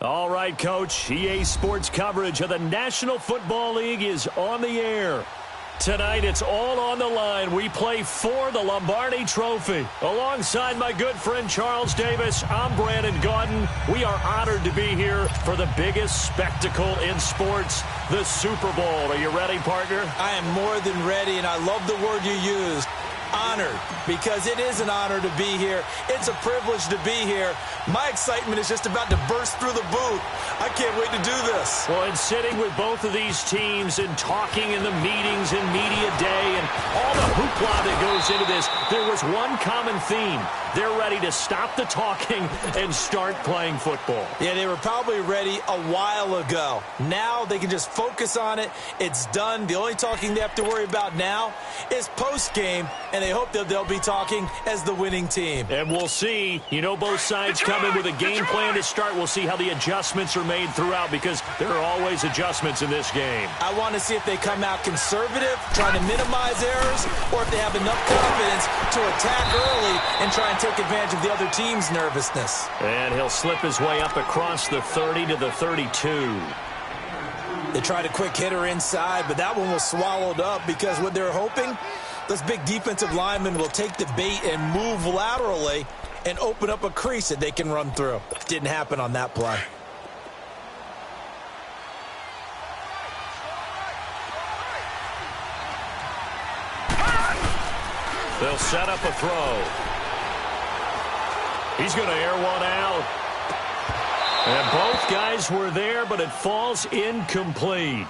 All right, Coach. EA Sports coverage of the National Football League is on the air. Tonight, it's all on the line. We play for the Lombardi Trophy. Alongside my good friend Charles Davis, I'm Brandon Gaudin. We are honored to be here for the biggest spectacle in sports, the Super Bowl. Are you ready, partner? I am more than ready, and I love the word you used. Honored, because it is an honor to be here. It's a privilege to be here. My excitement is just about to burst through the booth. I can't wait to do this. Well, and sitting with both of these teams and talking in the meetings and media day and all the hoopla that goes into this, there was one common theme. They're ready to stop the talking and start playing football. Yeah, they were probably ready a while ago. Now they can just focus on it. It's done. The only talking they have to worry about now is post-game, and they hope that they'll be talking as the winning team. And we'll see. You know, both sides come in with a game plan to start. We'll see how the adjustments are made throughout, because there are always adjustments in this game. I want to see if they come out conservative, trying to minimize errors, or if they have enough confidence to attack early and try and take advantage of the other team's nervousness. And he'll slip his way up across the 30 to the 32. They tried a quick hitter inside, but that one was swallowed up because what they're hoping, those big defensive linemen will take the bait and move laterally and open up a crease that they can run through. Didn't happen on that play. They'll set up a throw. He's going to air one out. And both guys were there, but it falls incomplete.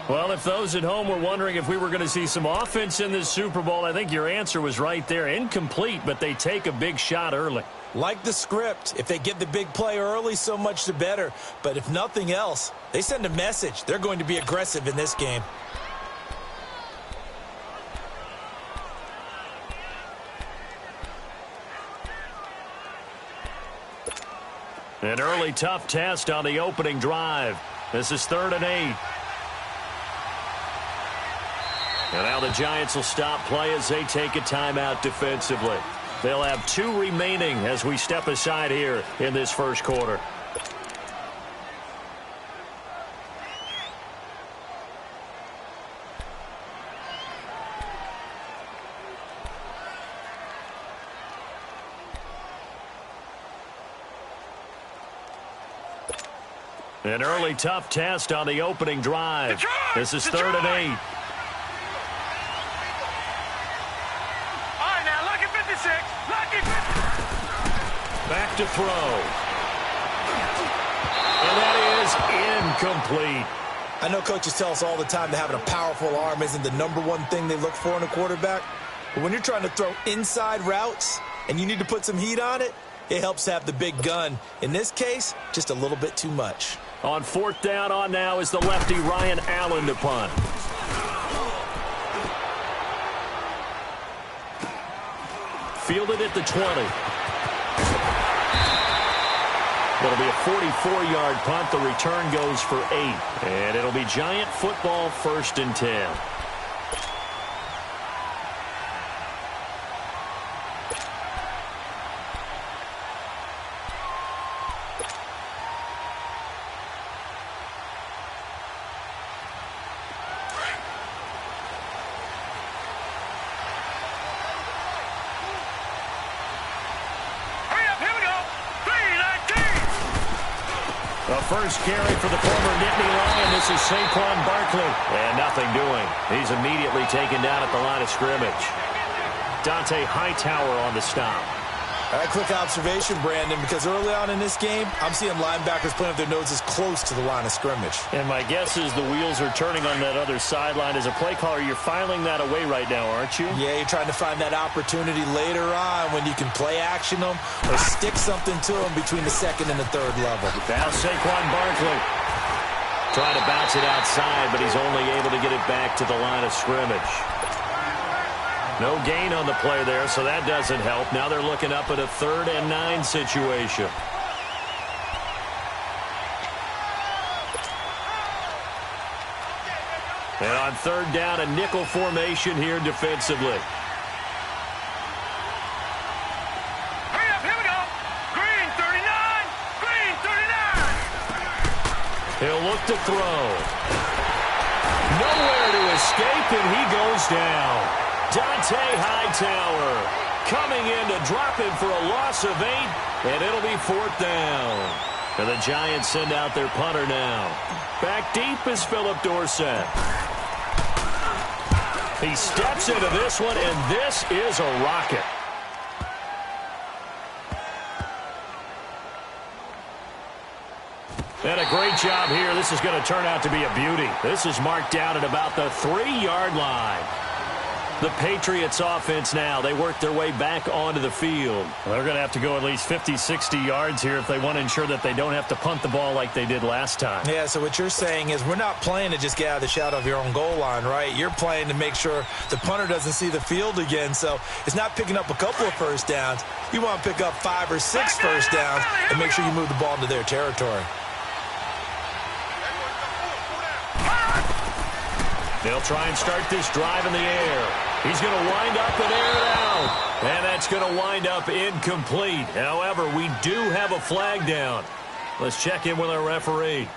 Well, if those at home were wondering if we were going to see some offense in this Super Bowl, I think your answer was right there. Incomplete, but they take a big shot early. Like the script, if they get the big play early, so much the better. But if nothing else, they send a message. They're going to be aggressive in this game. An early tough test on the opening drive. This is 3rd and 8. And now the Giants will stop play as they take a timeout defensively. They'll have 2 remaining as we step aside here in this first quarter. An early tough test on the opening drive. This is 3rd and 8. All right, now, lucky 56. Lucky 56. Back to throw. And that is incomplete. I know coaches tell us all the time that having a powerful arm isn't the #1 thing they look for in a quarterback. But when you're trying to throw inside routes and you need to put some heat on it, it helps to have the big gun. In this case, just a little bit too much. On 4th down on now is the lefty Ryan Allen to punt. Fielded at the 20. It'll be a 44-yard punt. The return goes for 8. And it'll be Giant football 1st and 10. First carry for the former Nittany Lion. This is Saquon Barkley. And nothing doing. He's immediately taken down at the line of scrimmage. Dante Hightower on the stop. All right, quick observation, Brandon, because early on in this game, I'm seeing linebackers playing with their noses close to the line of scrimmage. And my guess is the wheels are turning on that other sideline. As a play caller, you're filing that away right now, aren't you? Yeah, you're trying to find that opportunity later on when you can play action them or stick something to them between the 2nd and the 3rd level. Now Saquon Barkley trying to bounce it outside, but he's only able to get it back to the line of scrimmage. No gain on the play there, so that doesn't help. Now they're looking up at a 3rd and 9 situation. And on 3rd down, a nickel formation here defensively. Hurry up, here we go. Green 39. Green 39. He'll look to throw. Nowhere to escape, and he goes down. Dante Hightower coming in to drop him for a loss of 8, and it'll be 4th down. And the Giants send out their punter now. Back deep is Philip Dorsett. He steps into this one, and this is a rocket. And a great job here. This is going to turn out to be a beauty. This is marked down at about the 3-yard line. The Patriots offense now, they work their way back onto the field. Well, they're going to have to go at least 50, 60 yards here if they want to ensure that they don't have to punt the ball like they did last time. Yeah, so what you're saying is we're not playing to just get out of the shadow of your own goal line, right? You're playing to make sure the punter doesn't see the field again. So it's not picking up a couple of first downs. You want to pick up 5 or 6 first downs and make sure you move the ball into their territory. They'll try and start this drive in the air. He's going to wind up and air it out. And that's going to wind up incomplete. However, we do have a flag down. Let's check in with our referee.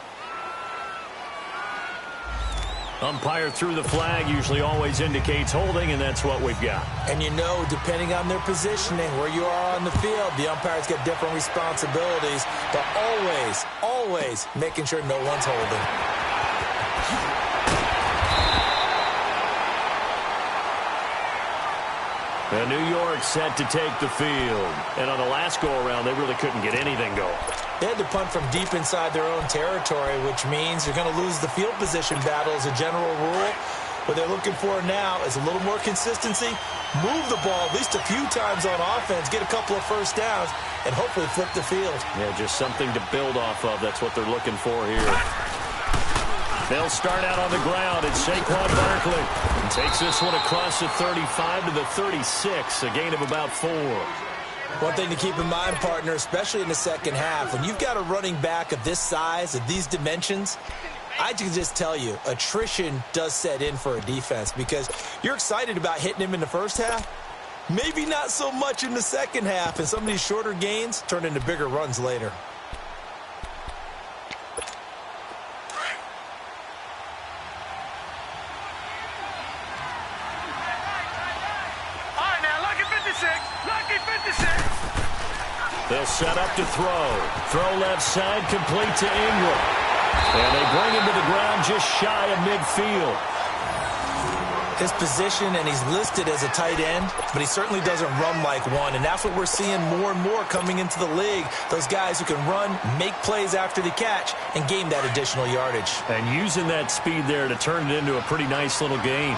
Umpire threw the flag, usually always indicates holding, and that's what we've got. And you know, depending on their positioning, where you are on the field, the umpires get different responsibilities, but always making sure no one's holding. And New York set to take the field. And on the last go-around, they really couldn't get anything going. They had to punt from deep inside their own territory, which means you're going to lose the field position battle as a general rule. What they're looking for now is a little more consistency, move the ball at least a few times on offense, get a couple of first downs, and hopefully flip the field. Yeah, just something to build off of. That's what they're looking for here. They'll start out on the ground. It's Saquon Barkley. He takes this one across the 35 to the 36, a gain of about 4. One thing to keep in mind, partner, especially in the second half, when you've got a running back of this size, of these dimensions, I can just tell you, attrition does set in for a defense because you're excited about hitting him in the first half. Maybe not so much in the second half, and some of these shorter gains turn into bigger runs later. They'll set up to throw. Throw left side, complete to Ingram. And they bring him to the ground just shy of midfield. His position, and he's listed as a tight end, but he certainly doesn't run like one, and that's what we're seeing more and more coming into the league. Those guys who can run, make plays after the catch, and gain that additional yardage. And using that speed there to turn it into a pretty nice little gain.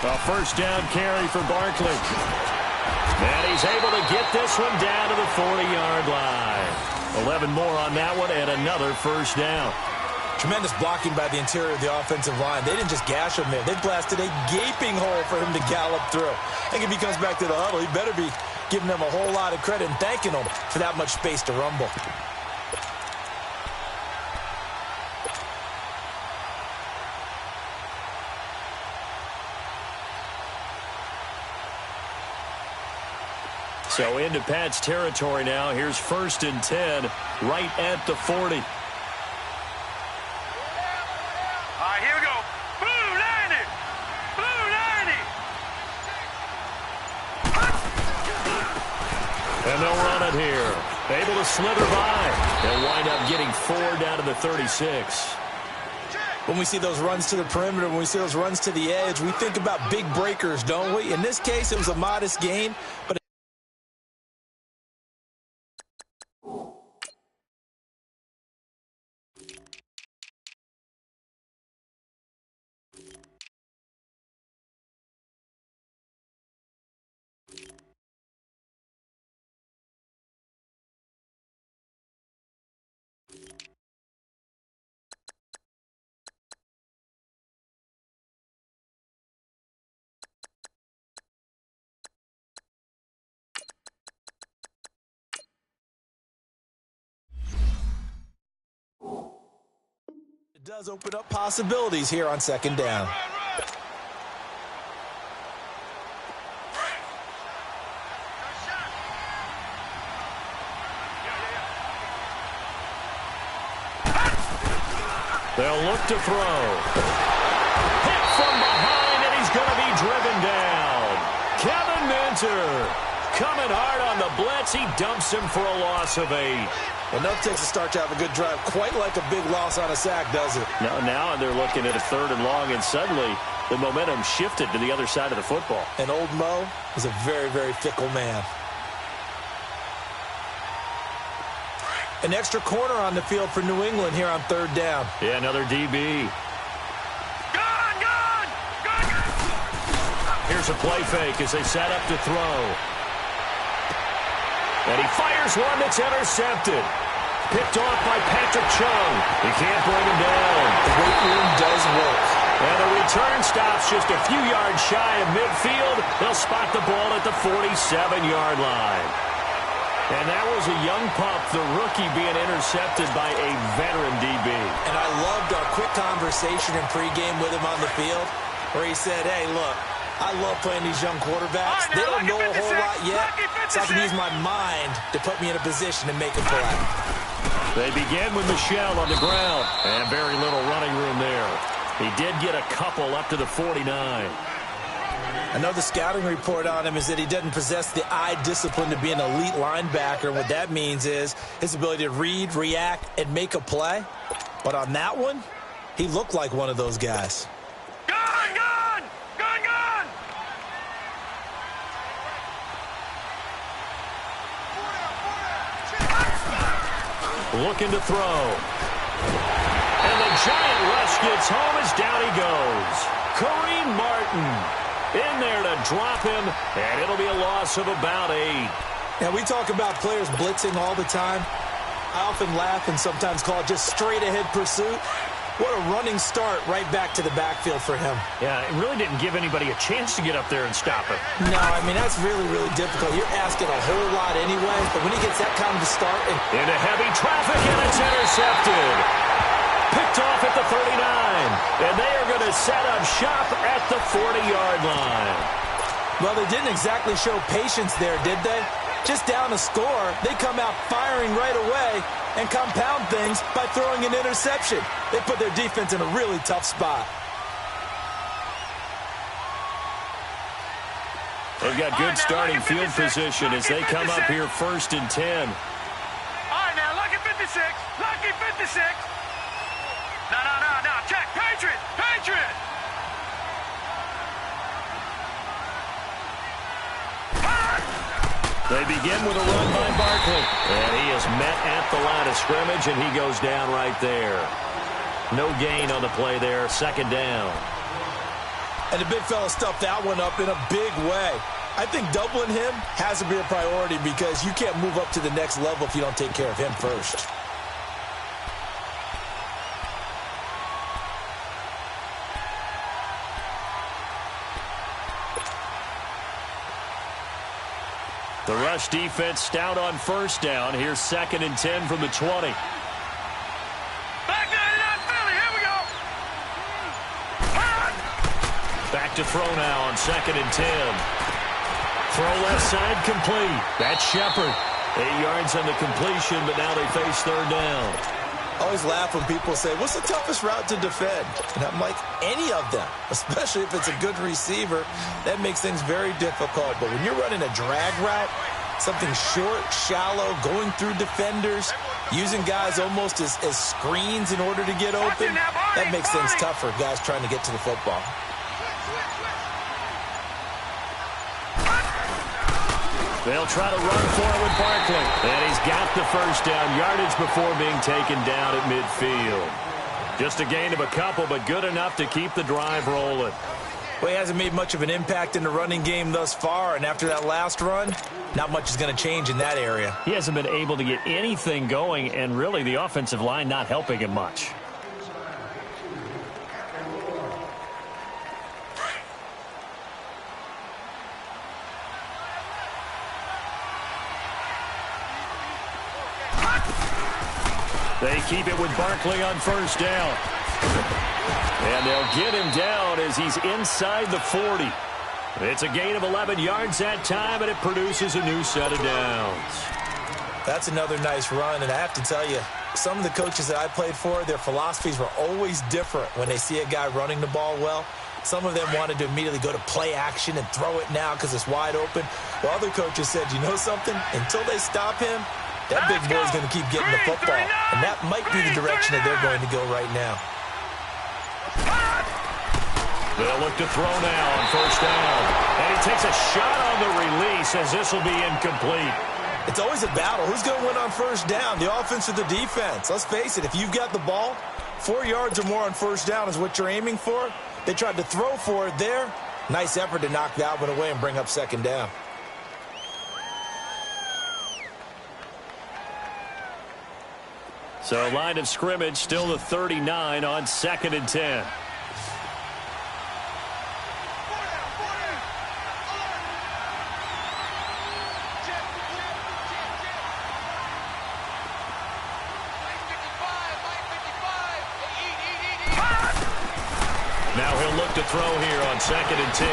A first down carry for Barkley. And he's able to get this one down to the 40-yard line. 11 more on that one and another first down. Tremendous blocking by the interior of the offensive line. They didn't just gash him there. They blasted a gaping hole for him to gallop through. I think if he comes back to the huddle, he better be giving them a whole lot of credit and thanking them for that much space to rumble. So into Pat's territory now. Here's 1st and 10 right at the 40. All right, here we go. Blue 90. Blue 90. And they'll run it here. Able to slither by. They'll wind up getting 4 down to the 36. When we see those runs to the perimeter, when we see those runs to the edge, we think about big breakers, don't we? In this case, it was a modest gain, but it does open up possibilities here on 2nd down. They'll look to throw. Hit from behind, and he's going to be driven down. Kevin Minter coming hard on the blitz. He dumps him for a loss of 8. Enough takes a start to have a good drive. Quite like a big loss on a sack, does it? Now they're looking at a 3rd and long, and suddenly the momentum shifted to the other side of the football. And old Mo is a very, very fickle man. An extra corner on the field for New England here on 3rd down. Yeah, another DB. Gone! Here's a play fake as they set up to throw. And he fires one that's intercepted. Picked off by Patrick Chung. He can't bring him down. The weight room does work. And the return stops just a few yards shy of midfield. They'll spot the ball at the 47-yard line. And that was a young pup, the rookie, being intercepted by a veteran DB. And I loved our quick conversation in pregame with him on the field where he said, hey, look, I love playing these young quarterbacks. They don't know a whole lot yet, so I can use my mind to put me in a position to make a play. They begin with Michelle on the ground, and very little running room there. He did get a couple up to the 49. I know the scouting report on him is that he doesn't possess the eye discipline to be an elite linebacker. And what that means is his ability to read, react, and make a play. But on that one, he looked like one of those guys. Gone! Looking to throw. And the giant rush gets home as down he goes. Kareem Martin in there to drop him, and it'll be a loss of about 8. Now, we talk about players blitzing all the time. I often laugh and sometimes call it just straight-ahead pursuit. What a running start right back to the backfield for him. Yeah, it really didn't give anybody a chance to get up there and stop him. No, I mean, that's really, really difficult. You're asking a whole lot anyway, but when he gets that kind of a start... Into heavy traffic, and it's intercepted. Picked off at the 39, and they are going to set up shop at the 40-yard line. Well, they didn't exactly show patience there, did they? Just down a score, they come out firing right away and compound things by throwing an interception. They put their defense in a really tough spot. They've got good starting field position as they come up here 1st and 10. All right, now, lucky 56. Lucky 56. No. Check. Patriot. They begin with a run by Barkley. And he is met at the line of scrimmage, and he goes down right there. No gain on the play there. 2nd down. And the big fella stuffed that one up in a big way. I think doubling him has to be a priority because you can't move up to the next level if you don't take care of him first. The rush defense stout on 1st down. Here's 2nd and 10 from the 20. Back 99 Philly. Here we go. Back to throw now on 2nd and 10. Throw left side complete. That's Shepard. 8 yards on the completion, but now they face 3rd down. I always laugh when people say, what's the toughest route to defend? And I'm like, any of them, especially if it's a good receiver. That makes things very difficult. But when you're running a drag route, something short, shallow, going through defenders, using guys almost as screens in order to get open, that makes things tough for guys trying to get to the football. They'll try to run for it with Barkley. And he's got the 1st down yardage before being taken down at midfield. Just a gain of a couple, but good enough to keep the drive rolling. Well, he hasn't made much of an impact in the running game thus far, and after that last run, not much is going to change in that area. He hasn't been able to get anything going, and really the offensive line not helping him much. They keep it with Barkley on 1st down. And they'll get him down as he's inside the 40. It's a gain of 11 yards that time, and it produces a new set of downs. That's another nice run, and I have to tell you, some of the coaches that I played for, their philosophies were always different when they see a guy running the ball well. Some of them wanted to immediately go to play action and throw it now because it's wide open. While other coaches said, you know something? Until they stop him, that big boy is going to keep getting the football. And that might be the direction that they're going to go right now. They'll look to throw now on first down. And he takes a shot on the release as this will be incomplete. It's always a battle. Who's going to win on first down, the offense or the defense? Let's face it, if you've got the ball, 4 yards or more on first down is what you're aiming for. They tried to throw for it there. Nice effort to knock that one away and bring up second down. So line of scrimmage still the 39 on 2nd and 10. Now he'll look to throw here on 2nd and 10.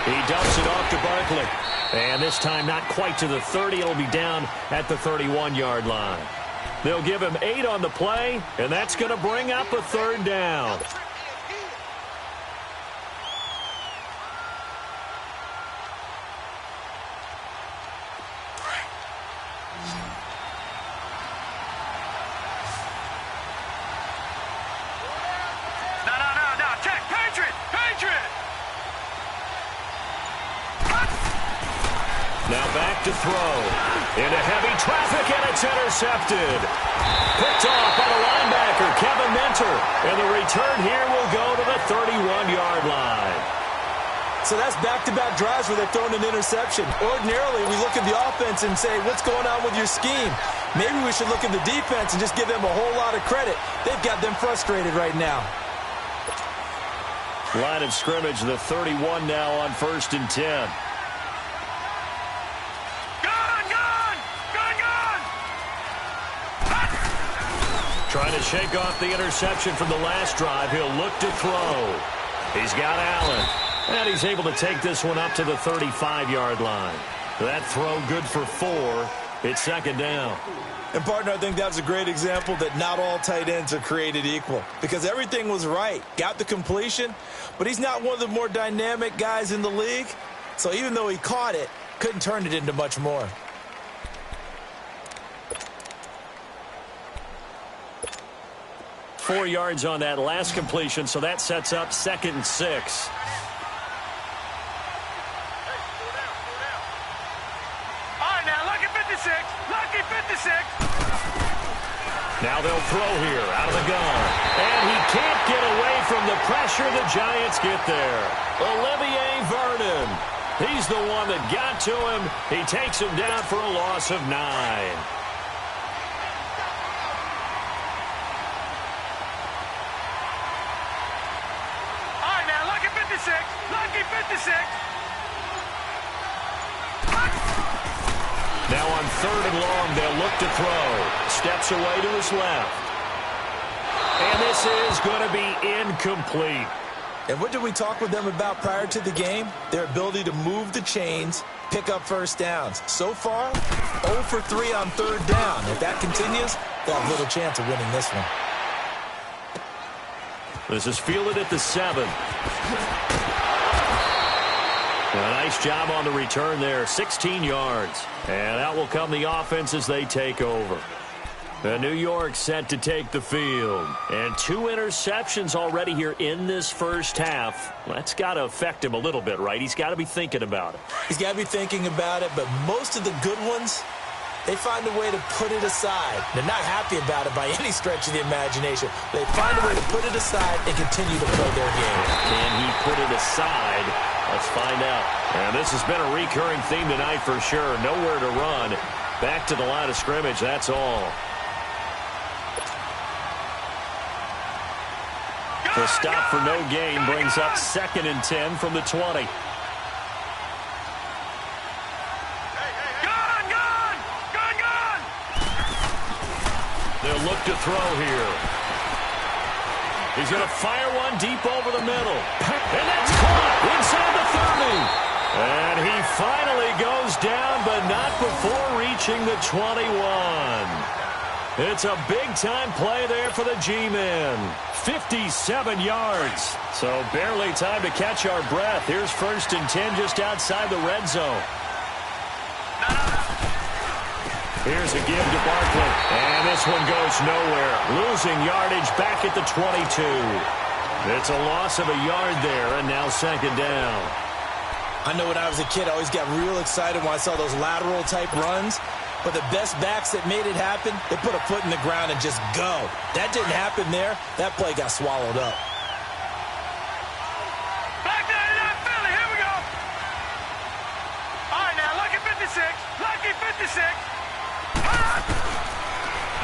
He dumps it off to Barkley. And this time not quite to the 30. It'll be down at the 31-yard line. They'll give him 8 on the play, and that's going to bring up a 3rd down. No. Check. Patriot. Now back to throw. Into heavy traffic, and it's intercepted. Picked off by the linebacker, Kevin Mentor. And the return here will go to the 31-yard line. So that's back-to-back drives where they've thrown an interception. Ordinarily, we look at the offense and say, what's going on with your scheme? Maybe we should look at the defense and just give them a whole lot of credit. They've got them frustrated right now. Line of scrimmage, the 31 now on 1st and 10. Trying to shake off the interception from the last drive. He'll look to throw. He's got Allen. And he's able to take this one up to the 35-yard line. That throw good for 4. It's 2nd down. And, partner, I think that's a great example that not all tight ends are created equal. Because everything was right. Got the completion. But he's not one of the more dynamic guys in the league. So even though he caught it, couldn't turn it into much more. Four yards on that last completion, so that sets up 2nd and 6. All right, now, lucky 56. Lucky 56. Now they'll throw here out of the gun. And he can't get away from the pressure. The Giants get there. Olivier Vernon. He's the one that got to him. He takes him down for a loss of 9. Lucky 56. Now on 3rd and long, they'll look to throw. Steps away to his left. And this is going to be incomplete. And what did we talk with them about prior to the game? Their ability to move the chains, pick up first downs. So far, 0 for 3 on 3rd down. If that continues, they'll have little chance of winning this one. This is fielded at the 7. A nice job on the return there, 16 yards. And out will come the offense as they take over. The New York set to take the field. And 2 interceptions already here in this first half. That's got to affect him a little bit, right? He's got to be thinking about it. He's got to be thinking about it, but most of the good ones, they find a way to put it aside. They're not happy about it by any stretch of the imagination. They find a way to put it aside and continue to play their game. Can he put it aside? Let's find out. And this has been a recurring theme tonight for sure. Nowhere to run. Back to the line of scrimmage, that's all. The stop for no gain brings up 2nd and 10 from the 20. They'll look to throw here. He's going to fire one deep over the middle. And that's caught inside the 30. And he finally goes down, but not before reaching the 21. It's a big-time play there for the G-men. 57 yards. So barely time to catch our breath. Here's 1st and 10 just outside the red zone. Here's a give to Barkley. And this one goes nowhere. Losing yardage back at the 22. It's a loss of a yard there, and now 2nd down. I know when I was a kid, I always got real excited when I saw those lateral-type runs. But the best backs that made it happen, they put a foot in the ground and just go. That didn't happen there. That play got swallowed up. Back down to that Philly. Here we go. All right, now, lucky 56. Lucky 56.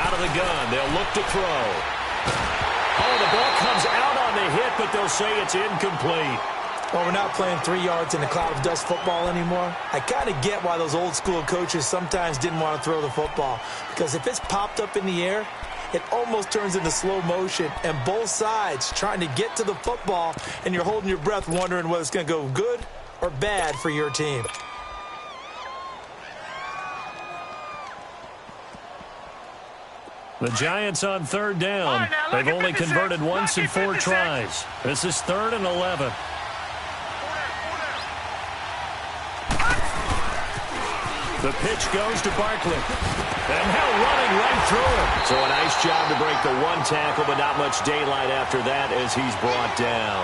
Out of the gun, they'll look to throw. Oh, the ball comes out on the hit, but they'll say it's incomplete. Well, we're not playing 3 yards in a cloud of dust football anymore. I kind of get why those old school coaches sometimes didn't want to throw the football. Because if it's popped up in the air, it almost turns into slow motion. And both sides trying to get to the football, and you're holding your breath wondering whether it's going to go good or bad for your team. The Giants on 3rd down. They've only converted once in 4 tries. This is 3rd and 11. The pitch goes to Barkley. And now running right through him. So a nice job to break the 1 tackle, but not much daylight after that as he's brought down.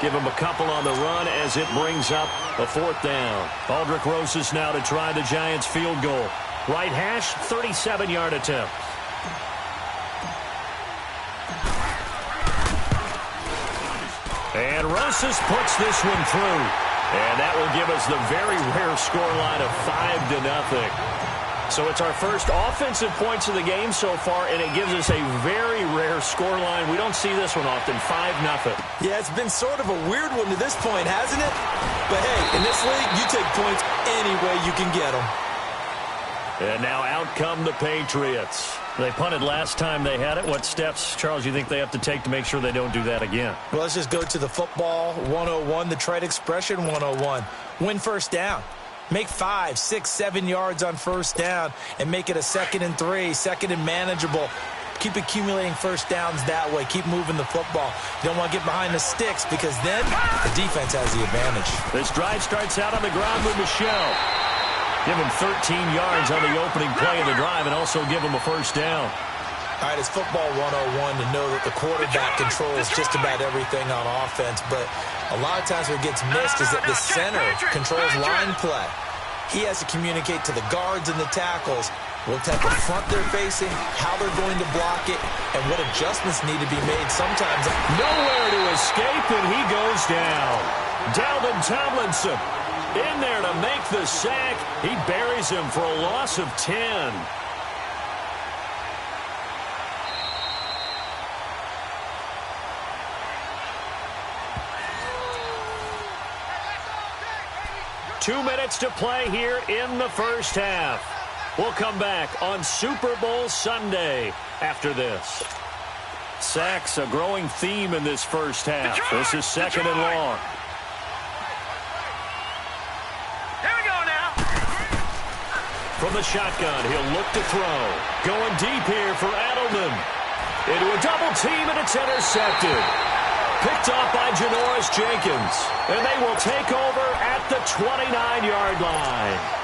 Give him a couple on the run as it brings up a 4th down. Aldrich Rosas now to try the Giants field goal. Right hash, 37-yard attempt. And Rosas puts this one through. And that will give us the very rare scoreline of 5-0. So it's our first offensive points of the game so far, and it gives us a very rare scoreline. We don't see this one often, 5-0. Yeah, it's been sort of a weird one to this point, hasn't it? But hey, in this league, you take points any way you can get them. And now out come the Patriots. They punted last time they had it. What steps, Charles, you think they have to take to make sure they don't do that again? Well, let's just go to the football 101, the trite expression 101. Win 1st down. Make 5, 6, 7 yards on 1st down and make it a 2nd and 3, 2nd and manageable. Keep accumulating 1st downs that way. Keep moving the football. You don't want to get behind the sticks because then the defense has the advantage. This drive starts out on the ground with Michelle. Give him 13 yards on the opening play of the drive and also give him a 1st down. All right, it's football 101 to know that the quarterback controls just about everything on offense, but a lot of times what gets missed is that the center controls line play. He has to communicate to the guards and the tackles what type of front they're facing, how they're going to block it, and what adjustments need to be made sometimes. Nowhere to escape, and he goes down. Dalvin Tomlinson in there to make the sack. He buries him for a loss of 10. Two minutes to play here in the first half. We'll come back on Super Bowl Sunday after this. Sacks, a growing theme in this first half. This is 2nd and long. Here we go now. From the shotgun, he'll look to throw. Going deep here for Edelman. Into a double team, and it's intercepted. Picked off by Janoris Jenkins. And they will take over at the 29-yard line.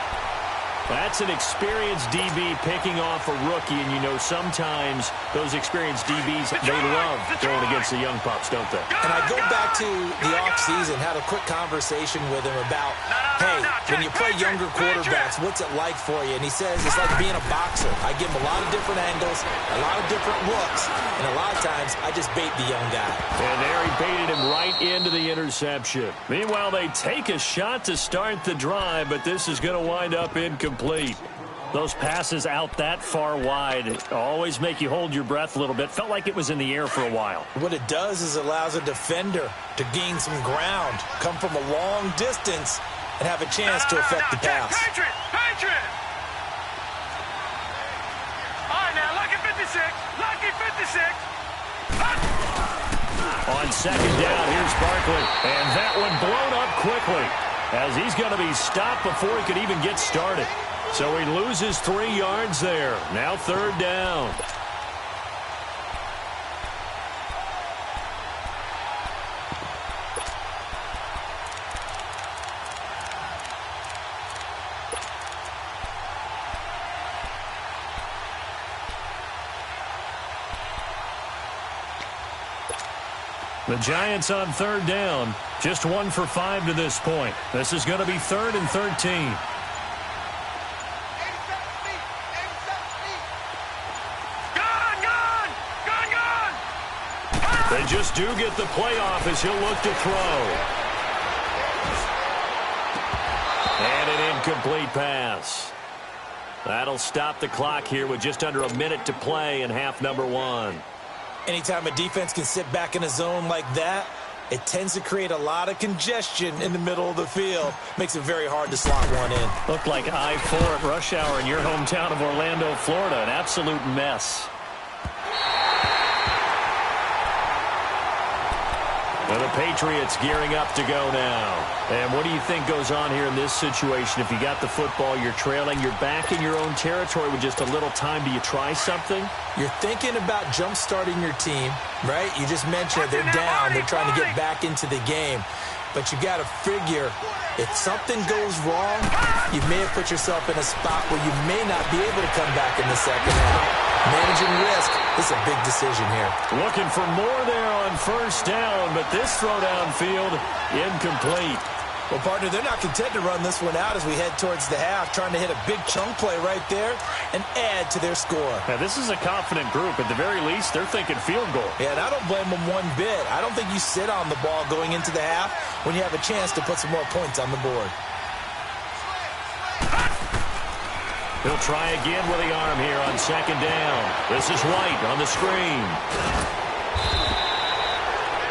That's an experienced DB picking off a rookie, and you know sometimes those experienced DBs, they love going against the young pups, don't they? And I go back to the offseason, had a quick conversation with him about, hey, when you play younger quarterbacks, what's it like for you? And he says it's like being a boxer. I give him a lot of different angles, a lot of different looks, and a lot of times I just bait the young guy. And there he baited him right into the interception. Meanwhile, they take a shot to start the drive, but this is going to wind up incomplete. Those passes out that far wide always make you hold your breath a little bit. Felt like it was in the air for a while. What it does is allows a defender to gain some ground, come from a long distance, and have a chance to affect the pass. Patriot! All right, now, lucky 56. Lucky 56. On 2nd down, here's Barkley. And that one blown up quickly as he's going to be stopped before he could even get started. So he loses 3 yards there. Now 3rd down. The Giants on third down. Just 1 for 5 to this point. This is going to be 3rd and 13. They just do get the play off as he'll look to throw. And an incomplete pass. That'll stop the clock here with just under a minute to play in half number 1. Anytime a defense can sit back in a zone like that, it tends to create a lot of congestion in the middle of the field. Makes it very hard to slot one in. Looked like I-4 at rush hour in your hometown of Orlando, Florida. An absolute mess. Well, the Patriots gearing up to go now. And what do you think goes on here in this situation? If you got the football, you're trailing, you're back in your own territory with just a little time. Do you try something? You're thinking about jump-starting your team, right? You just mentioned they're down. They're trying to get back into the game. But you got to figure, if something goes wrong, you may have put yourself in a spot where you may not be able to come back in the second half. Managing risk, this is a big decision here. Looking for more there on first down, but this throw downfield, incomplete. Well, partner, they're not content to run this one out as we head towards the half, trying to hit a big chunk play right there and add to their score. Now, this is a confident group. At the very least, they're thinking field goal. Yeah, and I don't blame them one bit. I don't think you sit on the ball going into the half when you have a chance to put some more points on the board. He'll try again with the arm here on second down. This is White on the screen.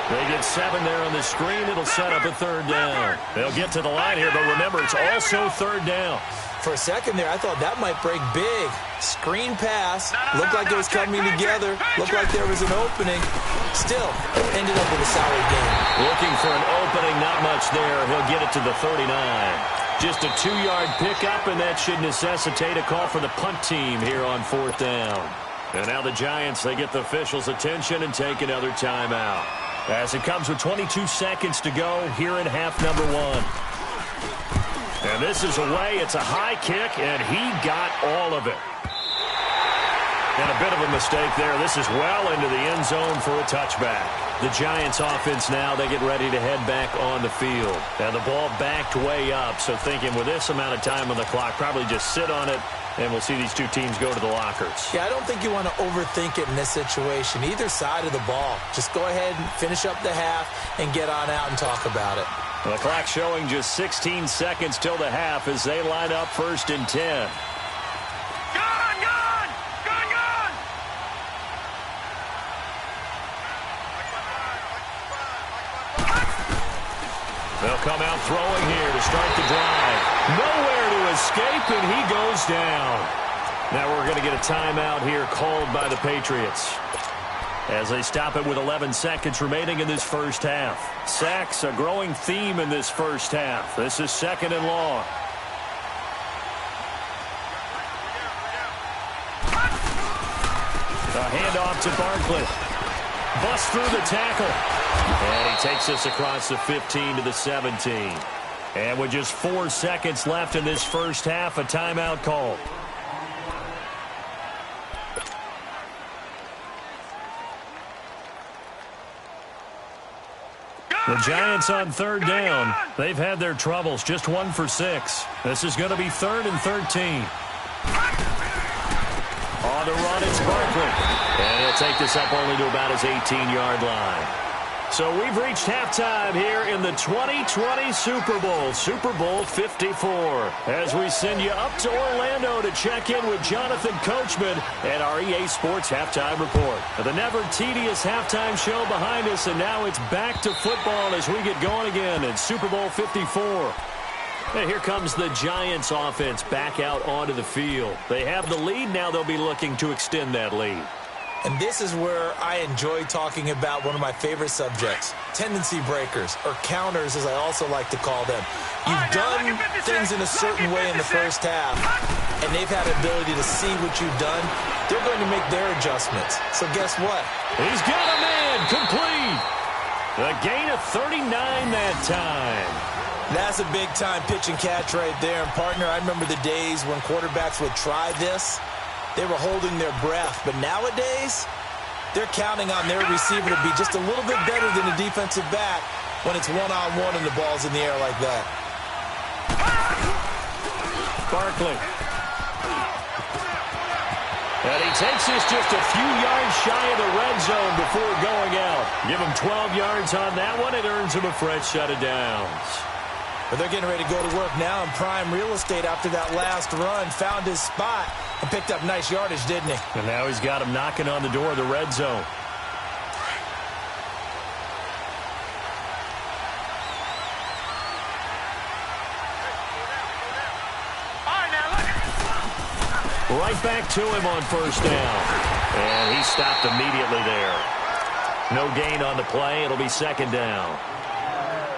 They get 7 there on the screen. It'll set up a third down. They'll get to the line here, but remember, it's also third down. For a second there, I thought that might break big. Screen pass. Looked like it was coming together. Looked like there was an opening. Still, ended up with a solid game. Looking for an opening, not much there. He'll get it to the 39. Just a 2-yard pickup, and that should necessitate a call for the punt team here on fourth down. And now the Giants, they get the officials' attention and take another timeout. As it comes with 22 seconds to go here in half number 1. And this is away. It's a high kick, and he got all of it. And a bit of a mistake there. This is well into the end zone for a touchback. The Giants offense now, they get ready to head back on the field. And the ball backed way up, so thinking with this amount of time on the clock, probably just sit on it, and we'll see these two teams go to the lockers. Yeah, I don't think you want to overthink it in this situation. Either side of the ball. Just go ahead and finish up the half and get on out and talk about it. The clock showing just 16 seconds till the half as they line up 1st and 10. They'll come out throwing here to start the drive. Nowhere to escape, and he goes down. Now we're going to get a timeout here called by the Patriots as they stop it with 11 seconds remaining in this first half. Sacks, a growing theme in this first half. This is 2nd and long. A handoff to Barkley. Bust through the tackle. And he takes us across the 15 to the 17. And with just 4 seconds left in this first half, a timeout call. The Giants on third down. They've had their troubles. Just 1 for 6. This is going to be 3rd and 13. On the run, it's Barkley. And he'll take this up only to about his 18-yard line. So we've reached halftime here in the 2020 Super Bowl, Super Bowl 54. As we send you up to Orlando to check in with Jonathan Coachman and our EA Sports Halftime Report. The never-tedious halftime show behind us, and now it's back to football as we get going again in Super Bowl 54. And here comes the Giants offense back out onto the field. They have the lead. Now they'll be looking to extend that lead. And this is where I enjoy talking about one of my favorite subjects, tendency breakers, or counters as I also like to call them. You've done things in a certain way in the first half, and they've had the ability to see what you've done. They're going to make their adjustments. So guess what? He's got a man complete. A gain of 39 that time. That's a big-time pitch and catch right there. And, partner, I remember the days when quarterbacks would try this. They were holding their breath. But nowadays, They're counting on their receiver to be just a little bit better than a defensive back when it's one-on-one and the ball's in the air like that. Barkley. And he takes this just a few yards shy of the red zone before going out. Give him 12 yards on that one. It earns him a fresh set of downs. But they're getting ready to go to work now in prime real estate after that last run. Found his spot and picked up nice yardage, didn't he? And now he's got him knocking on the door of the red zone. Right back to him on first down. And he stopped immediately there. No gain on the play. It'll be second down.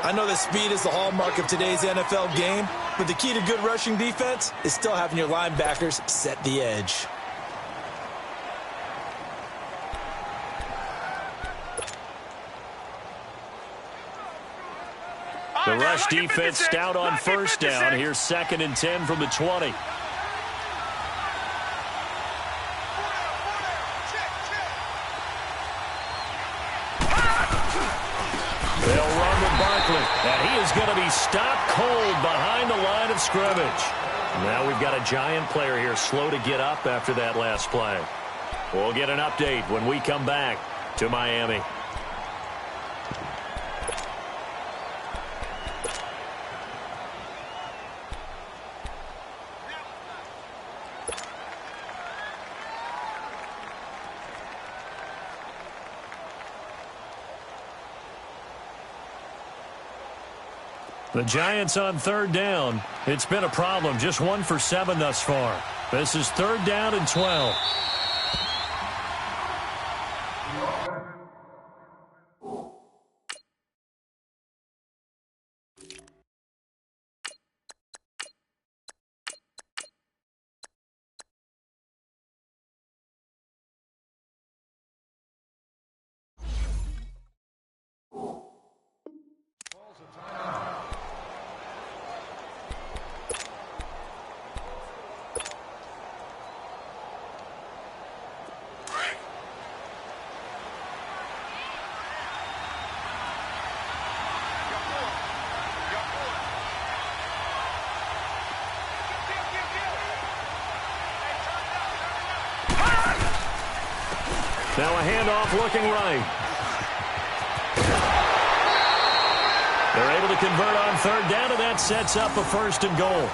I know that speed is the hallmark of today's NFL game, but the key to good rushing defense is still having your linebackers set the edge. The rush defense stout on first down. Here's 2nd and 10 from the 20. They'll run with Barkley, and he is going to be stopped cold behind the line of scrimmage. Now we've got a giant player here slow to get up after that last play. We'll get an update when we come back to Miami. The Giants on 3rd down. It's been a problem. Just 1 for 7 thus far. This is 3rd down and 12. Now a handoff looking right. They're able to convert on 3rd down, and that sets up a 1st and goal.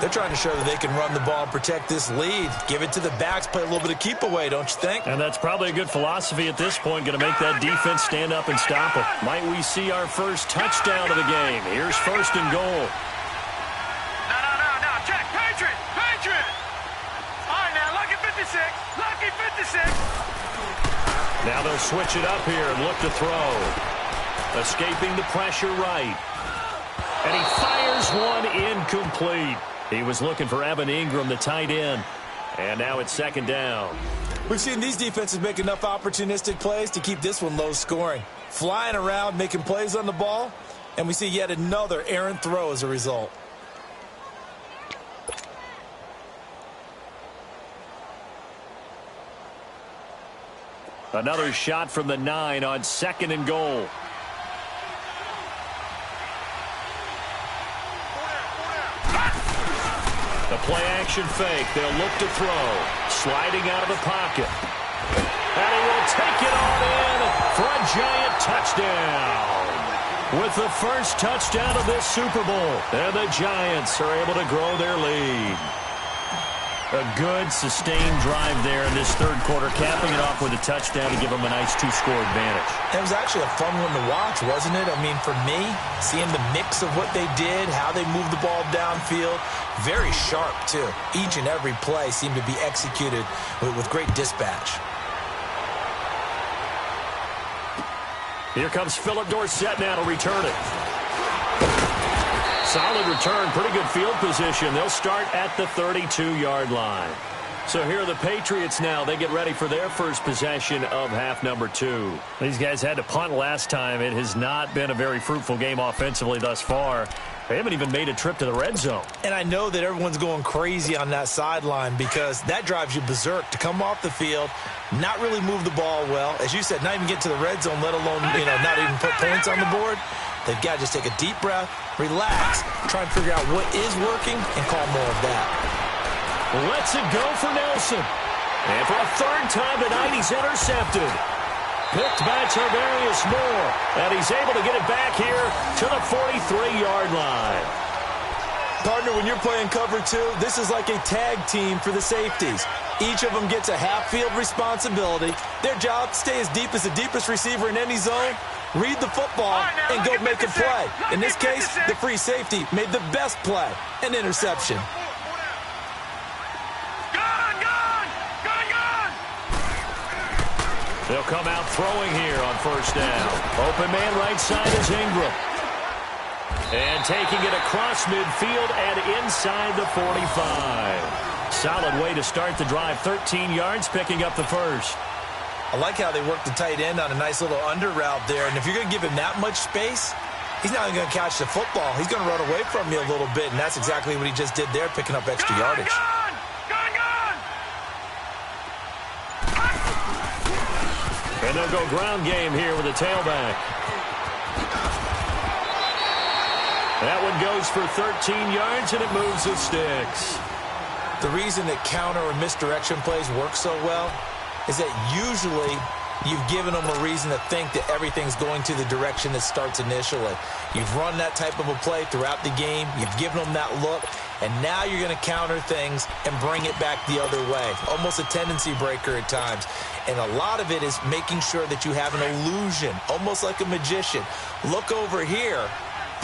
They're trying to show that they can run the ball and protect this lead. Give it to the backs, play a little bit of keep away, don't you think? And that's probably a good philosophy at this point, going to make that defense stand up and stop it. Might we see our first touchdown of the game? Here's 1st and goal. No. Check. Patriot. All right, now, lucky 56. Lucky 56. Now they'll switch it up here and look to throw. Escaping the pressure right. And he fires one incomplete. He was looking for Evan Ingram, the tight end. And now it's 2nd down. We've seen these defenses make enough opportunistic plays to keep this one low scoring. Flying around, making plays on the ball, and we see yet another errant throw as a result. Another shot from the 9 on 2nd and goal. The play action fake. They'll look to throw. Sliding out of the pocket. And he will take it on in for a giant touchdown. With the first touchdown of this Super Bowl. And the Giants are able to grow their lead. A good, sustained drive there in this 3rd quarter, capping it off with a touchdown to give them a nice 2-score advantage. It was actually a fun one to watch, wasn't it? I mean, for me, seeing the mix of what they did, how they moved the ball downfield, very sharp, too. Each and every play seemed to be executed with great dispatch. Here comes Philip Dorsett now to return it. Solid return, pretty good field position. They'll start at the 32-yard line. So here are the Patriots now. They get ready for their first possession of half number 2. These guys had to punt last time. It has not been a very fruitful game offensively thus far. They haven't even made a trip to the red zone. And I know that everyone's going crazy on that sideline because that drives you berserk to come off the field, not really move the ball well. As you said, not even get to the red zone, let alone, not even put points on the board. They've got to just take a deep breath, relax, try and figure out what is working, and call more of that. Lets it go for Nelson. And for a third time tonight, he's intercepted. Picked by Tarvarius Moore. And he's able to get it back here to the 43-yard line. Partner, when you're playing cover two, this is like a tag team for the safeties. Each of them gets a half-field responsibility. Their job, stay as deep as the deepest receiver in any zone, read the football, and go make a play. In this case, the free safety made the best play, an interception. They'll come out throwing here on first down. Open man right side is Ingram. And taking it across midfield and inside the 45. Solid way to start the drive. 13 yards, picking up the first. I like how they work the tight end on a nice little under route there. And if you're going to give him that much space, he's not even going to catch the football. He's going to run away from you a little bit, and that's exactly what he just did there, picking up extra yardage. And they'll go ground game here with a tailback. That one goes for 13 yards, and it moves the sticks. The reason that counter or misdirection plays work so well is that usually you've given them a reason to think that everything's going to the direction that starts initially. You've run that type of a play throughout the game. You've given them that look. And now you're going to counter things and bring it back the other way. Almost a tendency breaker at times. And a lot of it is making sure that you have an illusion, almost like a magician. Look over here,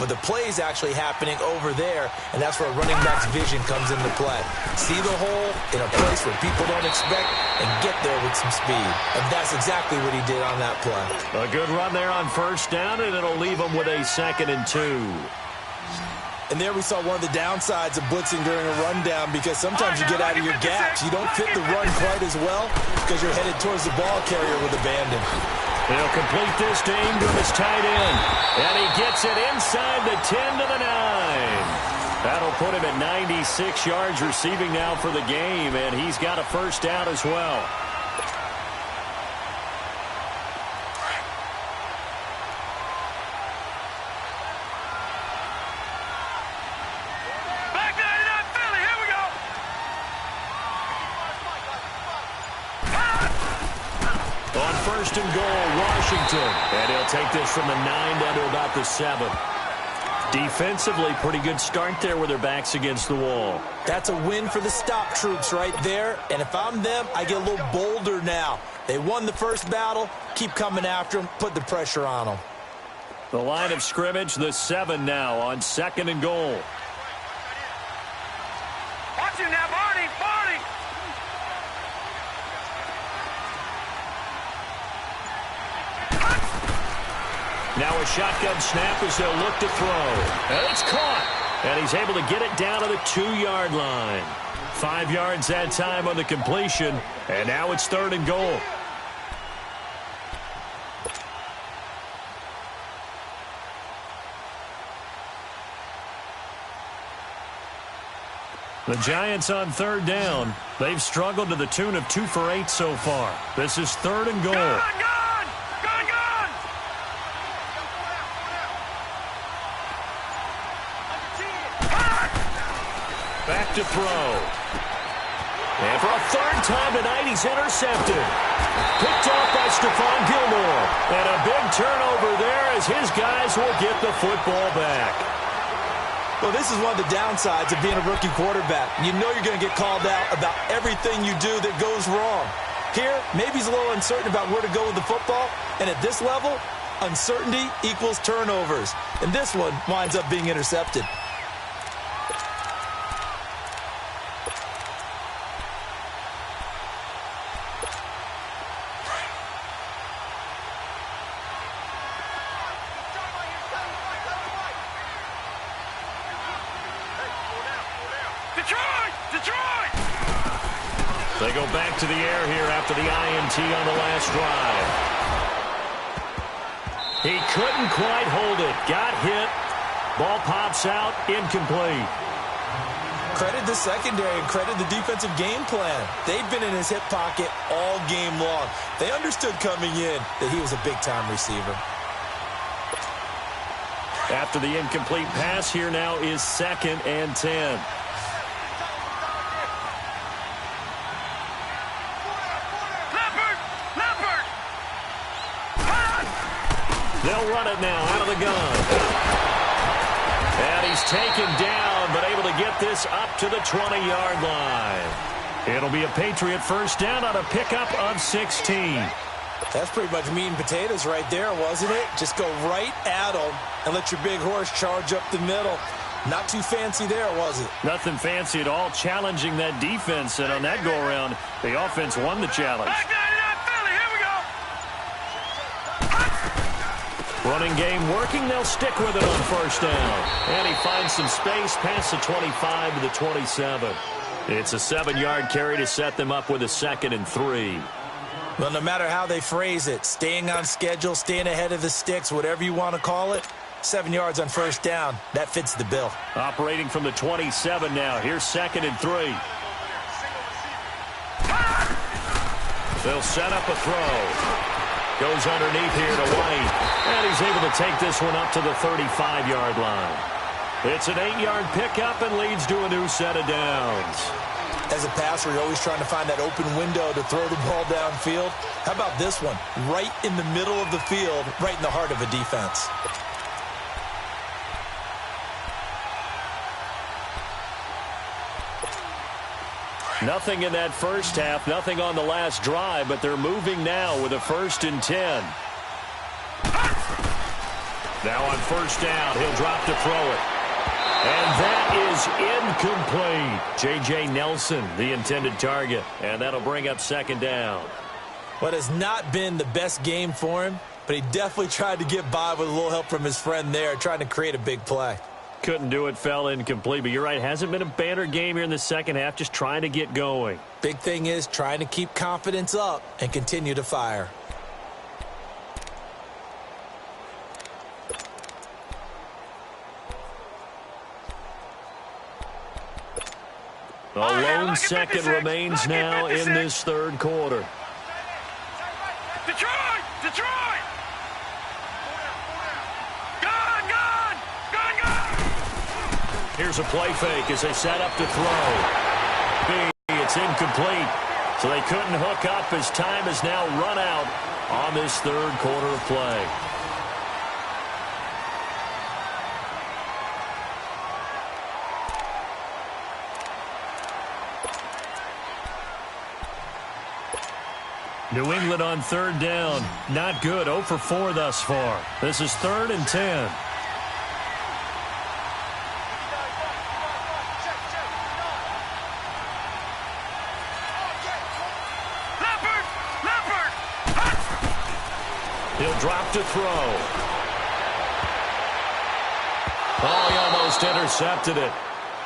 but the play is actually happening over there, and that's where running back's vision comes into play. See the hole in a place where people don't expect and get there with some speed. And that's exactly what he did on that play. A good run there on first down, and it'll leave him with a 2nd and 2. And there we saw one of the downsides of blitzing during a rundown because sometimes you get out of your gaps. You don't fit the run quite as well because you're headed towards the ball carrier with abandon. He'll complete this to Ingram as tight end. And he gets it inside the 10 to the 9. That'll put him at 96 yards receiving now for the game, and he's got a first down as well. First and goal, Washington. And he'll take this from the 9 down to about the 7. Defensively, pretty good start there with their backs against the wall. That's a win for the stop troops right there. And if I'm them, I get a little bolder now. They won the first battle. Keep coming after them. Put the pressure on them. The line of scrimmage, the 7 now on 2nd and goal. Watch him now, Barney. Barney. Now a shotgun snap as they'll look to throw. And it's caught. And he's able to get it down to the 2-yard line. 5 yards that time on the completion. And now it's 3rd and goal. The Giants on 3rd down. They've struggled to the tune of 2 for 8 so far. This is 3rd and goal. Back to throw. And for a 3rd time tonight, he's intercepted. Picked off by Stephon Gilmore. And a big turnover there as his guys will get the football back. Well, this is one of the downsides of being a rookie quarterback. You know you're going to get called out about everything you do that goes wrong. Here, maybe he's a little uncertain about where to go with the football. And at this level, uncertainty equals turnovers. And this one winds up being intercepted. They go back to the air here after the INT on the last drive. He couldn't quite hold it. Got hit. Ball pops out, incomplete. Credit the secondary and credit the defensive game plan. They've been in his hip pocket all game long. They understood coming in that he was a big-time receiver. After the incomplete pass, here now is 2nd and 10. They'll run it now out of the gun. And he's taken down, but able to get this up to the 20-yard line. It'll be a Patriot first down on a pickup of 16. That's pretty much meat and potatoes right there, wasn't it? Just go right at them and let your big horse charge up the middle. Not too fancy there, was it? Nothing fancy at all, challenging that defense. And on that go-around, the offense won the challenge. Running game working. They'll stick with it on first down. And he finds some space past the 25 to the 27. It's a 7-yard carry to set them up with a 2nd and 3. Well, no matter how they phrase it, staying on schedule, staying ahead of the sticks, whatever you want to call it, 7 yards on first down, that fits the bill. Operating from the 27 now. Here's 2nd and 3. They'll set up a throw. Goes underneath here to White. And he's able to take this one up to the 35-yard line. It's an 8-yard pickup and leads to a new set of downs. As a passer, you're always trying to find that open window to throw the ball downfield. How about this one? Right in the middle of the field, right in the heart of a defense. Nothing in that first half, nothing on the last drive, but they're moving now with a 1st and 10. Now on first down, he'll drop to throw it. And that is incomplete. J.J. Nelson, the intended target, and that'll bring up 2nd down. What has not been the best game for him, but he definitely tried to get by with a little help from his friend there, trying to create a big play. Couldn't do it, fell incomplete. But you're right, hasn't been a banner game here in the second half, just trying to get going. Big thing is trying to keep confidence up and continue to fire. A lone second remains now in this third quarter. Detroit! Detroit! Here's a play fake as they set up to throw. It's incomplete. So they couldn't hook up as time has now run out on this third quarter of play. New England on third down. Not good. 0 for 4 thus far. This is 3rd and 10. He'll drop to throw. Oh, he almost intercepted it.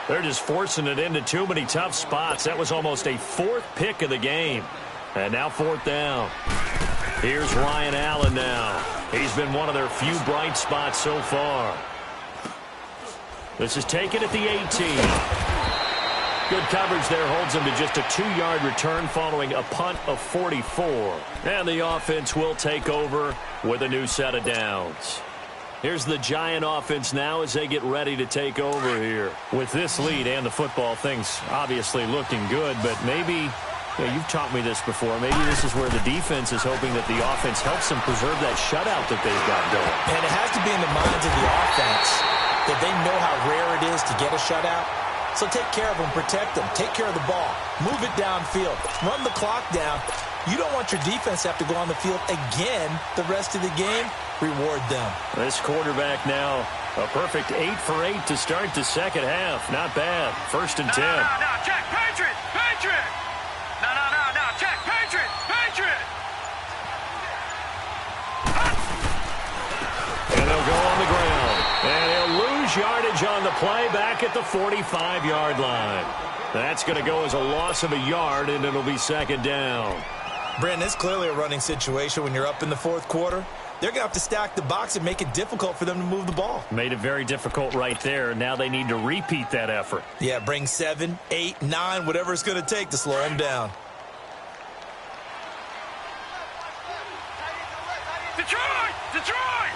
They're just forcing it into too many tough spots. That was almost a 4th pick of the game. And now 4th down. Here's Ryan Allen now. He's been one of their few bright spots so far. This is taken at the 18. Good coverage there holds him to just a 2-yard return following a punt of 44. And the offense will take over with a new set of downs. Here's the Giant offense now as they get ready to take over here. With this lead and the football, things obviously looking good, but maybe, you've taught me this before, maybe this is where the defense is hoping that the offense helps them preserve that shutout that they've got going. And it has to be in the minds of the offense that they know how rare it is to get a shutout. So take care of them, protect them, take care of the ball, move it downfield, run the clock down. You don't want your defense to have to go on the field again the rest of the game. Reward them. This quarterback now, a perfect 8 for 8 to start the second half. Not bad. 1st and 10. No, check, Patriot, Patriot. No, check, Patriot, Patriot. And they'll go on the ground. And he'll lose yardage on the play back at the 45-yard line. That's going to go as a loss of a yard, and it'll be 2nd down. Brandon, it's clearly a running situation when you're up in the 4th quarter. they're going to have to stack the box and make it difficult for them to move the ball. Made it very difficult right there. Now they need to repeat that effort. Yeah, bring 7, 8, 9, whatever it's going to take to slow them down. Detroit! Detroit!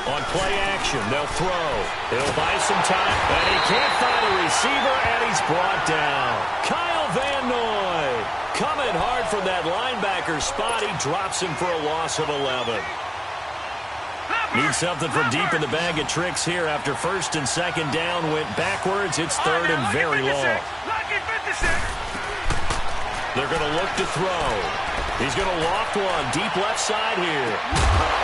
On play action, they'll throw. He'll buy some time, and he can't find a receiver, and he's brought down. Kyle Van Noy coming hard from that linebacker spot. He drops him for a loss of 11. Need something from deep in the bag of tricks here after first and second down went backwards. It's third and very long. Lucky 56. They're going to look to throw. He's going to loft one deep left side here.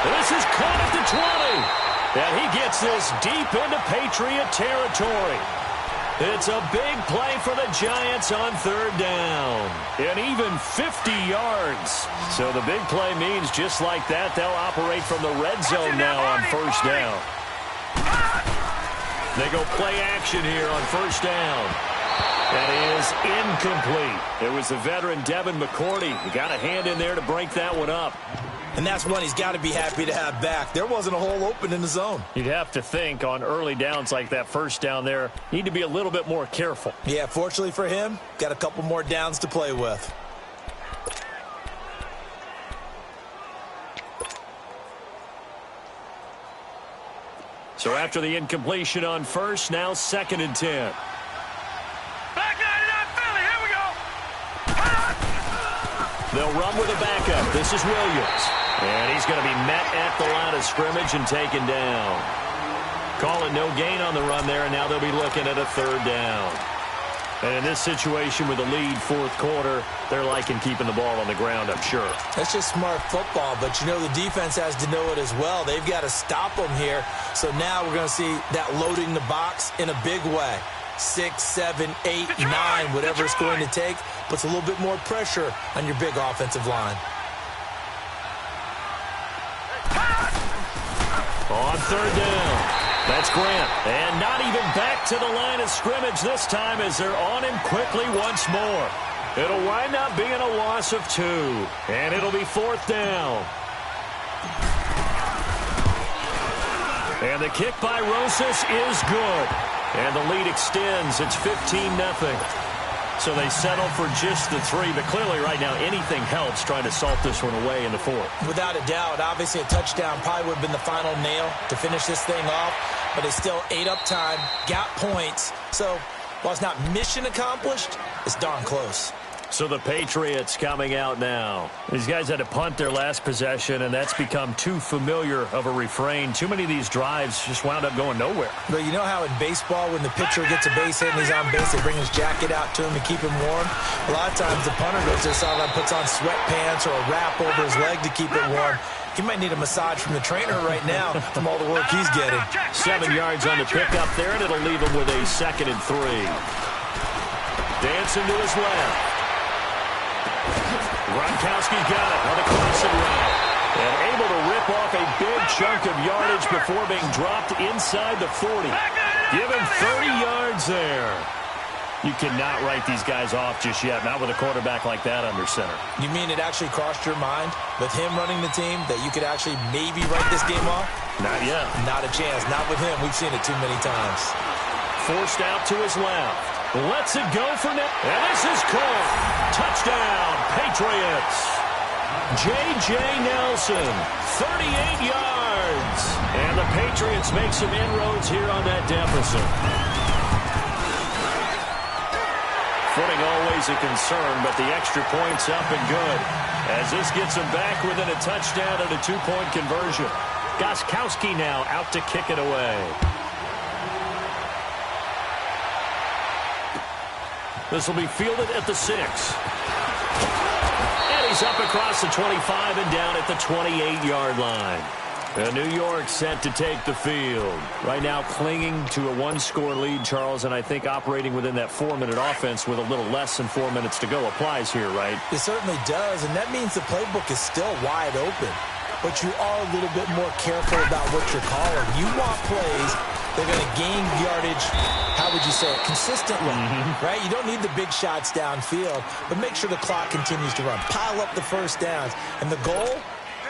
This is caught at the 20. And he gets this deep into Patriot territory. It's a big play for the Giants on third down. And even 50 yards. So the big play means just like that, they'll operate from the red zone now on first down. They go play action here on first down. That is incomplete. It was the veteran Devin McCourty. He got a hand in there to break that one up. And that's one he's got to be happy to have back. There wasn't a hole open in the zone. You'd have to think on early downs like that first down there, need to be a little bit more careful. Yeah, fortunately for him, got a couple more downs to play with. So after the incompletion on first, now second and 10. Back 99 Philly, here we go. They'll run with a backup. This is Williams. And he's going to be met at the line of scrimmage and taken down. Call it no gain on the run there, and now they'll be looking at a third down. And in this situation with the lead fourth quarter, they're liking keeping the ball on the ground, I'm sure. That's just smart football, but you know the defense has to know it as well. They've got to stop them here. So now we're going to see that loading the box in a big way. 6, 7, 8, 9, whatever it's going to take, puts a little bit more pressure on your big offensive line. On third down, that's Grant. And not even back to the line of scrimmage this time as they're on him quickly once more. It'll wind up being a loss of 2. And it'll be fourth down. And the kick by Rosas is good. And the lead extends. It's 15-0. So they settle for just the 3. But clearly right now anything helps trying to salt this one away in the fourth. Without a doubt, obviously a touchdown probably would have been the final nail to finish this thing off. But it's still ate up time, got points. So while it's not mission accomplished, it's darn close. So the Patriots coming out now. These guys had to punt their last possession, and that's become too familiar of a refrain. Too many of these drives just wound up going nowhere. But you know how in baseball, when the pitcher gets a base hit and he's on base, they bring his jacket out to him to keep him warm? A lot of times the punter goes to the sideline, puts on sweatpants or a wrap over his leg to keep it warm. He might need a massage from the trainer right now from all the work he's getting. 7 yards on the pickup there, and it'll leave him with a 2nd and 3. Dancing to his left. Gronkowski's got it on the crossing route. And able to rip off a big chunk of yardage before being dropped inside the 40. Give him 30 yards there. You cannot write these guys off just yet, not with a quarterback like that under center. You mean it actually crossed your mind with him running the team that you could actually maybe write this game off? Not yet. Not a chance. Not with him. We've seen it too many times. Forced out to his left. Lets it go for net. And this is caught. Touchdown, Patriots. J.J. Nelson, 38 yards. And the Patriots make some inroads here on that deficit. Footing always a concern, but the extra point's up and good. As this gets them back within a touchdown and a 2-point conversion. Gostkowski now out to kick it away. This will be fielded at the 6. And he's up across the 25 and down at the 28-yard line. And New York set to take the field. Right now clinging to a 1-score lead, Charles, and I think operating within that 4-minute offense with a little less than 4 minutes to go applies here, right? It certainly does, and that means the playbook is still wide open. But you are a little bit more careful about what you're calling. You want plays that are going to gain yardage, how would you say it, consistently, right? You don't need the big shots downfield, but make sure the clock continues to run. Pile up the first downs. And the goal,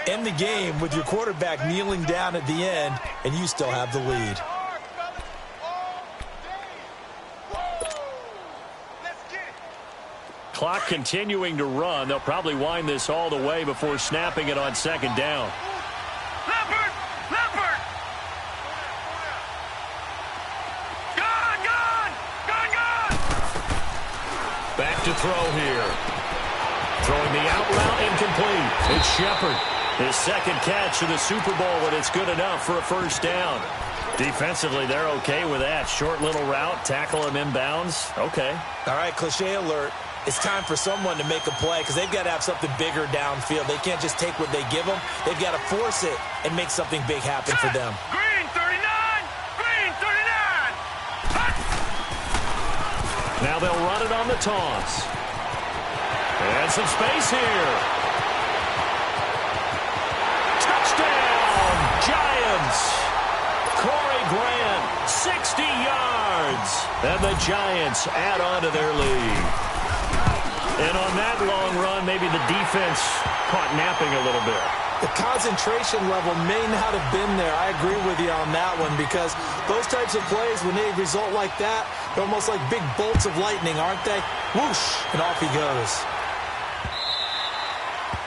End the game with your quarterback kneeling down at the end, and you still have the lead. Clock continuing to run. They'll probably wind this all the way before snapping it on second down. Leopard! Leopard! Gone! Gone! Gone! Gone! Back to throw here. Throwing the out route incomplete. It's Shepard. His second catch of the Super Bowl, and it's good enough for a first down. Defensively, they're okay with that. Short little route, tackle him inbounds. Okay. All right, cliche alert. It's time for someone to make a play because they've got to have something bigger downfield. They can't just take what they give them. They've got to force it and make something big happen for them. Green 39! Green 39! Hut! Now they'll run it on the toss. And some space here. Touchdown, Giants. Corey Grant, 60 yards. And the Giants add on to their lead. And on that long run, maybe the defense caught napping a little bit. The concentration level may not have been there. I agree with you on that one because those types of plays, when they result like that, they're almost like big bolts of lightning, aren't they? Whoosh, and off he goes.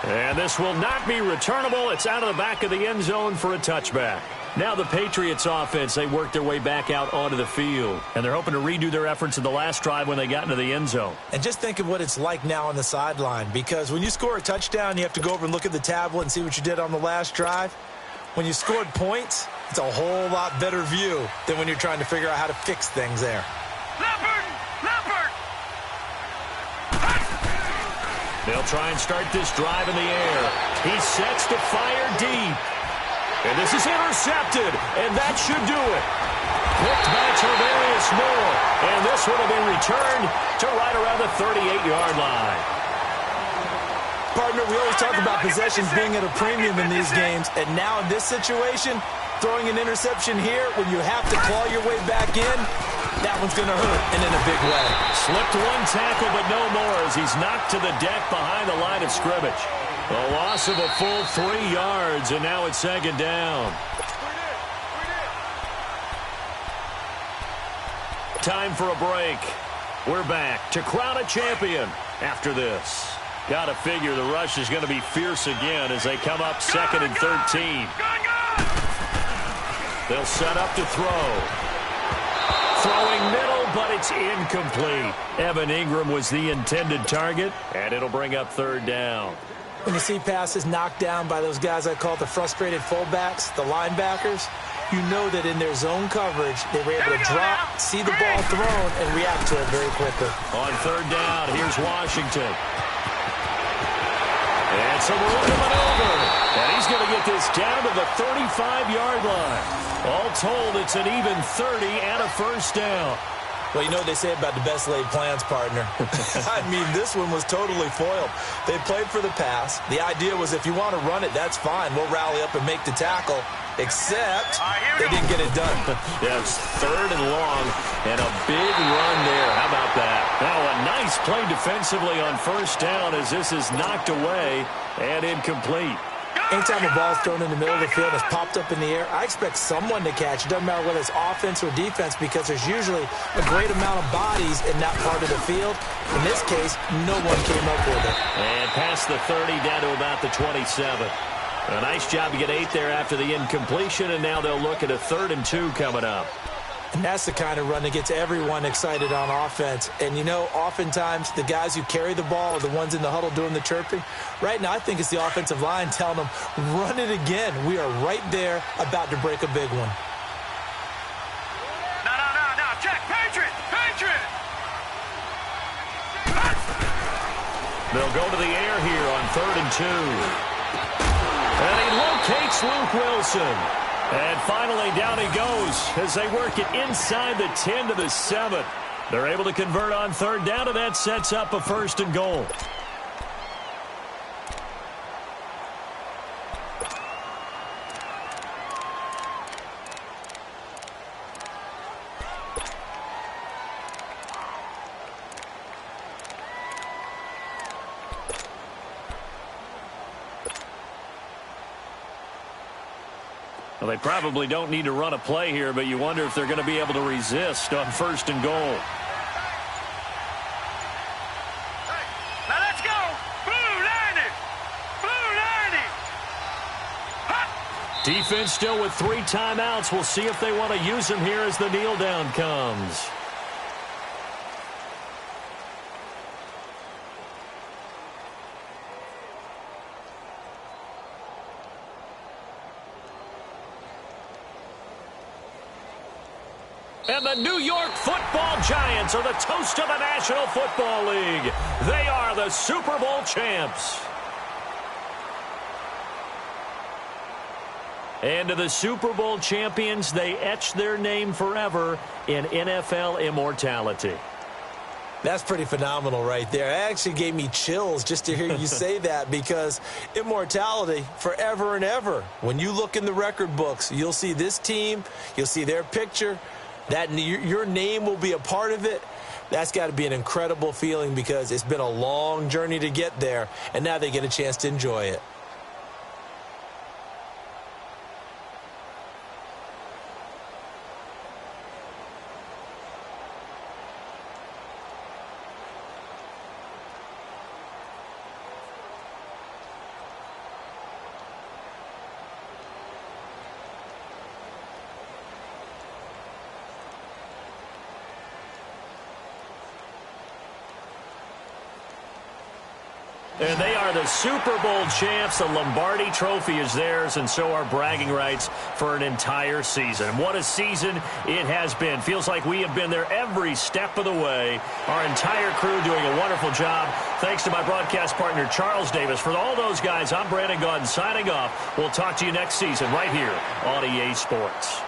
And this will not be returnable. It's out of the back of the end zone for a touchback. Now the Patriots offense, they work their way back out onto the field. And they're hoping to redo their efforts in the last drive when they got into the end zone. And just think of what it's like now on the sideline, because when you score a touchdown, you have to go over and look at the tablet and see what you did on the last drive. When you scored points, it's a whole lot better view than when you're trying to figure out how to fix things there. Leopard! Leopard! They'll try and start this drive in the air. He sets to fire deep. And this is intercepted, and that should do it. Picked by Tarvarius Moore, and this would have been returned to right around the 38-yard line. Partner, we always talk about possessions being at a premium in these games, and now in this situation, throwing an interception here when you have to claw your way back in, that one's going to hurt, and in a big way. Slipped one tackle, but no more as he's knocked to the deck behind the line of scrimmage. A loss of a full 3 yards, and now it's second down. Time for a break. We're back to crown a champion after this. Got to figure the rush is going to be fierce again as they come up second and 13. They'll set up to throw. Throwing middle, but it's incomplete. Evan Ingram was the intended target, and it'll bring up third down. When you see passes knocked down by those guys I call the frustrated fullbacks, the linebackers, you know that in their zone coverage, they were able to drop, see the ball thrown, and react to it very quickly. On third down, here's Washington. And some room to maneuver. And he's going to get this down to the 35-yard line. All told, it's an even 30 and a first down. Well, you know what they say about the best laid plans, partner. I mean, this one was totally foiled. They played for the pass. The idea was if you want to run it, that's fine. We'll rally up and make the tackle. Except they didn't get it done. Yeah, it's third and long and a big run there. How about that? Now a nice play defensively on first down as this is knocked away and incomplete. Anytime a ball's thrown in the middle of the field and it's popped up in the air, I expect someone to catch. It doesn't matter whether it's offense or defense because there's usually a great amount of bodies in that part of the field. In this case, no one came up with it. And past the 30 down to about the 27. A nice job to get 8 there after the incompletion, and now they'll look at a 3rd and 2 coming up. And that's the kind of run that gets everyone excited on offense. And, you know, oftentimes the guys who carry the ball are the ones in the huddle doing the chirping. Right now, I think it's the offensive line telling them, run it again. We are right there about to break a big one. No. Check. Patriot. Patriot. They'll go to the air here on 3rd and 2. And he locates Luke Wilson. And finally, down he goes as they work it inside the 10 to the 7. They're able to convert on 3rd down, and that sets up a 1st and goal. Well, they probably don't need to run a play here, but you wonder if they're going to be able to resist on 1st and goal. Now let's go. Blue 90. Blue 90. Hot. Defense still with 3 timeouts. We'll see if they want to use them here as the kneel down comes. And the New York Football Giants are the toast of the National Football League. They are the Super Bowl champs. And to the Super Bowl champions, they etch their name forever in NFL immortality. That's pretty phenomenal right there. It actually gave me chills just to hear you say that, because immortality forever and ever. When you look in the record books, you'll see this team, you'll see their picture, that your name will be a part of it. That's got to be an incredible feeling, because it's been a long journey to get there, and now they get a chance to enjoy it. And they are the Super Bowl champs. The Lombardi Trophy is theirs, and so are bragging rights for an entire season. What a season it has been. Feels like we have been there every step of the way. Our entire crew doing a wonderful job. Thanks to my broadcast partner, Charles Davis. For all those guys, I'm Brandon Gaudin signing off. We'll talk to you next season right here on EA Sports.